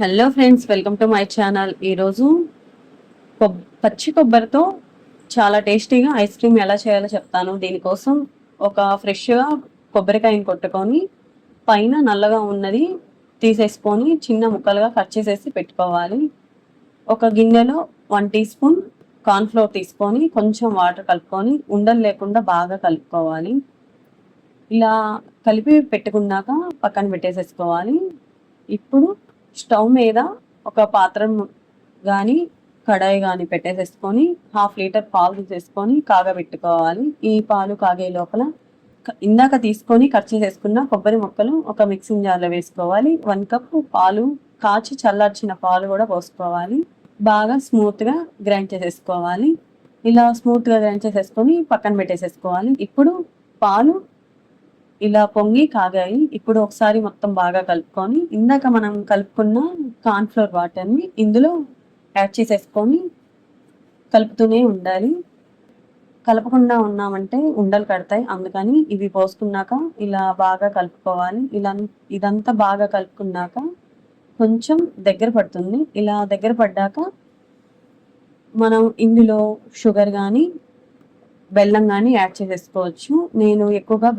Hello friends, welcome to my channel. ఈరోజు పచ్చి కొబ్బరితో చాలా టేస్టీగా ఐస్ క్రీమ్ ఎలా చేయాలో చెప్తాను. దీనికోసం ఒక ఫ్రెష్గా కొబ్బరికాయని కొట్టుకొని పైన నల్లగా ఉన్నది తీసేసుకొని చిన్న ముక్కలుగా కట్ చేసేసి పెట్టుకోవాలి. ఒక గిన్నెలో 1 టీ స్పూన్ కార్న్ఫ్లోర్ తీసుకొని కొంచెం వాటర్ కలుపుకొని ఉండలు లేకుండా బాగా కలుపుకోవాలి. ఇలా కలిపి పెట్టుకున్నాక పక్కన పెట్టేసేసుకోవాలి. ఇప్పుడు స్టవ్ మీద ఒక పాత్ర కానీ కడాయి కానీ పెట్టేసేసుకొని 1/2 లీటర్ పాలు తీసేసుకొని కాగబెట్టుకోవాలి. ఈ పాలు కాగే లోపల ఇందాక తీసుకొని కట్ చేసేసుకున్న కొబ్బరి ముక్కలు ఒక మిక్సింగ్ జార్లో వేసుకోవాలి. 1 కప్ పాలు కాచి చల్లార్చిన పాలు కూడా పోసుకోవాలి. బాగా స్మూత్గా గ్రైండ్ చేసేసుకోవాలి. ఇలా స్మూత్గా గ్రైండ్ చేసేసుకొని పక్కన పెట్టేసేసుకోవాలి. ఇప్పుడు పాలు ఇలా పొంగి కాగాయి. ఇప్పుడు ఒకసారి మొత్తం బాగా కలుపుకొని ఇందాక మనం కలుపుకున్న కార్న్ఫ్లోర్ వాటర్ని ఇందులో యాడ్ చేసేసుకొని కలుపుతూనే ఉండాలి. కలపకుండా ఉన్నామంటే ఉండలు కడతాయి, అందుకని ఇవి పోసుకున్నాక ఇలా బాగా కలుపుకోవాలి. ఇదంతా బాగా కలుపుకున్నాక కొంచెం దగ్గర పడుతుంది. ఇలా దగ్గర పడ్డాక మనం ఇందులో షుగర్ కానీ బెల్లం కానీ యాడ్ చేసేసుకోవచ్చు. నేను ఎక్కువగా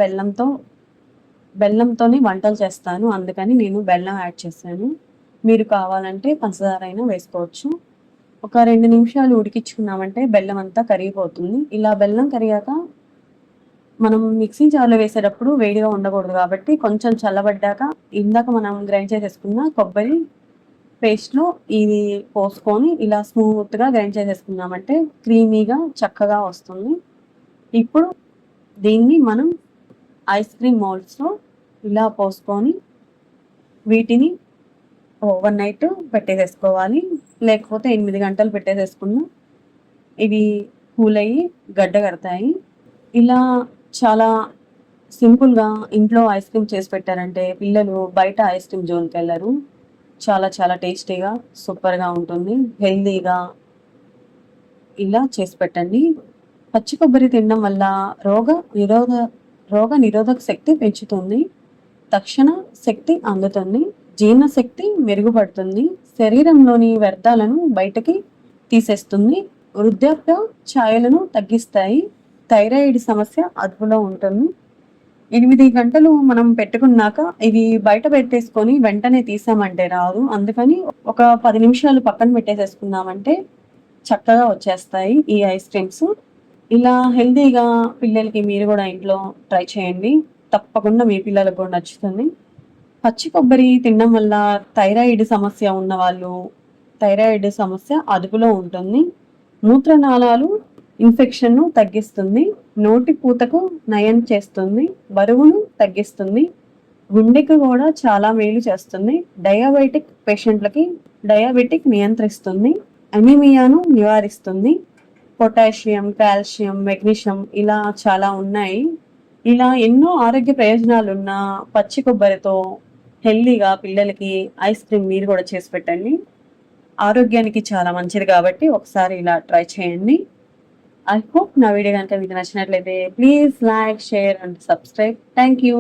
బెల్లంతోనే వంటలు చేస్తాను, అందుకని నేను బెల్లం యాడ్ చేశాను. మీరు కావాలంటే పంచదార అయినా వేసుకోవచ్చు. ఒక 2 నిమిషాలు ఉడికించుకున్నామంటే బెల్లం అంతా కరిగిపోతుంది. ఇలా బెల్లం కరిగాక మనం మిక్సీ జార్లో వేసేటప్పుడు వేడిగా ఉండకూడదు కాబట్టి కొంచెం చల్లబడ్డాక ఇందాక మనం గ్రైండ్ చేసేసుకున్న కొబ్బరి పేస్ట్లో ఇది పోసుకొని ఇలా స్మూత్గా గ్రైండ్ చేసేసుకున్నామంటే క్రీమీగా చక్కగా వస్తుంది. ఇప్పుడు దీన్ని మనం ఐస్ క్రీమ్ మౌల్డ్స్లో ఇలా పోసుకొని వీటిని ఓవర్ నైట్ పెట్టేసేసుకోవాలి. లేకపోతే 8 గంటలు పెట్టేసేసుకున్నా ఇవి కూల్ అయ్యి గడ్డ కడతాయి. ఇలా చాలా సింపుల్గా ఇంట్లో ఐస్ క్రీమ్ చేసి పెట్టారంటే పిల్లలు బయట ఐస్ క్రీమ్ జోన్కి వెళ్ళరు. చాలా చాలా టేస్టీగా సూపర్గా ఉంటుంది, హెల్దీగా ఇలా చేసి పెట్టండి. పచ్చి కొబ్బరి తినడం వల్ల రోగ నిరోధక శక్తి పెంచుతుంది, తక్షణ శక్తి అందుతుంది, జీర్ణశక్తి మెరుగుపడుతుంది, శరీరంలోని వ్యర్థాలను బయటకి తీసేస్తుంది, వృద్ధాప్య ఛాయలను తగ్గిస్తాయి, థైరాయిడ్ సమస్య అదుపులో ఉంటుంది. 8 గంటలు మనం పెట్టుకున్నాక ఇవి బయట పెట్టేసుకొని వెంటనే తీసామంటే రాదు, అందుకని ఒక 10 నిమిషాలు పక్కన పెట్టేసేసుకున్నామంటే చక్కగా వచ్చేస్తాయి ఈ ఐస్ క్రీమ్స్. ఇలా హెల్తీగా పిల్లలకి మీరు కూడా ఇంట్లో ట్రై చేయండి, తప్పకుండా మీ పిల్లలకు కూడా నచ్చుతుంది. పచ్చి కొబ్బరి తినడం వల్ల థైరాయిడ్ సమస్య ఉన్నవాళ్ళు థైరాయిడ్ సమస్య అదుపులో ఉంటుంది, మూత్రనాళాలు ఇన్ఫెక్షన్ను తగ్గిస్తుంది, నోటి పూతకు నయం చేస్తుంది, బరువును తగ్గిస్తుంది, గుండెకు కూడా చాలా మేలు చేస్తుంది, డయాబెటిక్ పేషెంట్లకి డయాబెటిక్ నియంత్రిస్తుంది, అనీమియాను నివారిస్తుంది, పొటాషియం, కాల్షియం, మెగ్నీషియం ఇలా చాలా ఉన్నాయి. ఇలా ఎన్నో ఆరోగ్య ప్రయోజనాలు ఉన్న పచ్చి కొబ్బరితో హెల్దీగా పిల్లలకి ఐస్ క్రీమ్ మీరు కూడా చేసి పెట్టండి. ఆరోగ్యానికి చాలా మంచిది కాబట్టి ఒకసారి ఇలా ట్రై చేయండి. ఐ హోప్ నా వీడియో కనుక మీకు నచ్చినట్లయితే please like, share and subscribe. Thank you.